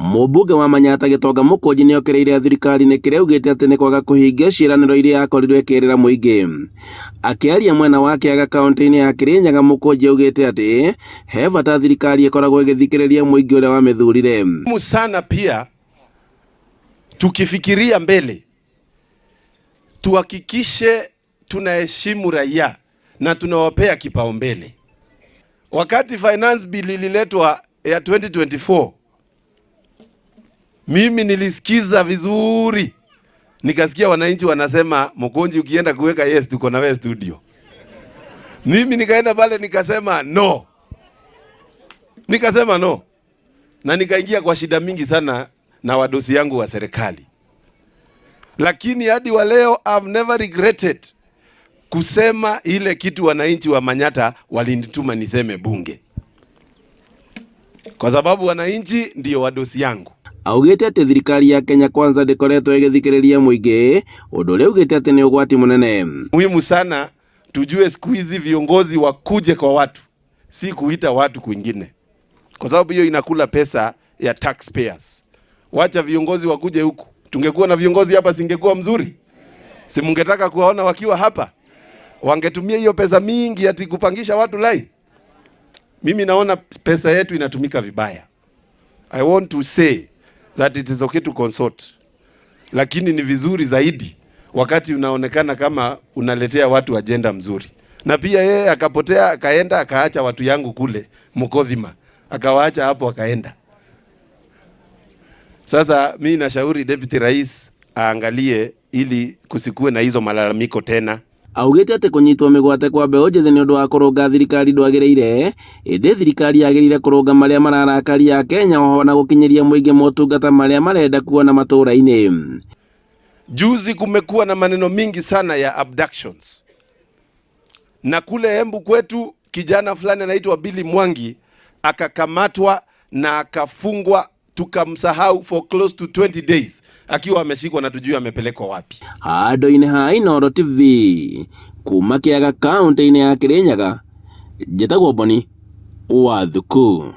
Mũmbunge wa Manyata Gĩtonga Mũkũnji nĩokereire thirikari-inĩ kĩrĩa augĩte atĩ nĩ kwaga kũhingia ciĩranĩro iria yakorirwo ĩkĩrĩra mũingĩ. Akĩaria mwena wa Kĩaga kaunti-inĩ ya Kirinyaga, Mũkũnji augĩte atĩ he bata thirikari ĩkoragwo ĩgĩthikĩrĩria mũingĩ ũrĩa wamĩthurire. Sana pia tukifikiria mbele, tuhakikishe tunaheshimu raia na tunawapea kipaumbele. Wakati finance bill ililetwa ya 2024, mimi nilisikiza vizuri, nikasikia wananchi wanasema Mũkũnji ukienda kuweka yes tuko na wewe studio. Mimi nikaenda pale nikasema no. Na nikaingia kwa shida mingi sana na wadosi yangu wa serikali. Lakini hadi wa leo I've never regretted kusema ile kitu wananchi wa Manyata walinituma niseme bunge. Kwa sababu wananchi ndio wadosi yangu. Augĩte atĩ thirikari ya Kenya Kwanza ndĩkoretwo ĩgĩthikĩrĩria mũingĩ, ũndũ ũrĩa augĩte atĩ nĩ ũgwati mũnene. Muhimu sana tujue siku hizi viongozi wakuje kwa watu, si kuita watu kwingine. Kwa sababu hiyo inakula pesa ya taxpayers. Wacha viongozi wakuje huku. Tungekuwa na viongozi hapa singekuwa mzuri? Si mungetaka kuwaona wakiwa hapa? Wangetumia hiyo pesa mingi ati kupangisha watu line. Mimi naona pesa yetu inatumika vibaya. I want to say that it is okay to consult. Lakini ni vizuri zaidi wakati unaonekana kama unaletea watu agenda mzuri. Na pia yeye akapotea, akaenda, akaacha watu yangu kule Mukothima. Akawaacha hapo akaenda. Sasa mimi nashauri Deputy Rais aangalie ili kusikue na hizo malalamiko tena. Augĩte atĩ kũnyitwo mĩgwate kwa mbeũ njĩthĩ nĩ ũndũ wa kũrũnga thirikari ndwagĩrĩire, ĩndĩ thirikari yagĩrĩire kũrũnga marĩa mararakaria Kenya oho na gũkinyĩria mũingĩ motungata marĩa marenda kuona matũũra-inĩ. Juzi kumekuwa na maneno mingi sana ya abductions. Na kule Embu kwetu kijana fulani anaitwa Billy Mwangi akakamatwa na akafungwa, tukamsahau for close to 20 days akiwa ameshikwa na tujui amepelekwa wapi. Handũ-inĩ ha Inooro TV kuma Kĩaga kaunti-inĩ ya Kirinyaga, njĩtagwo Boni Wathuku.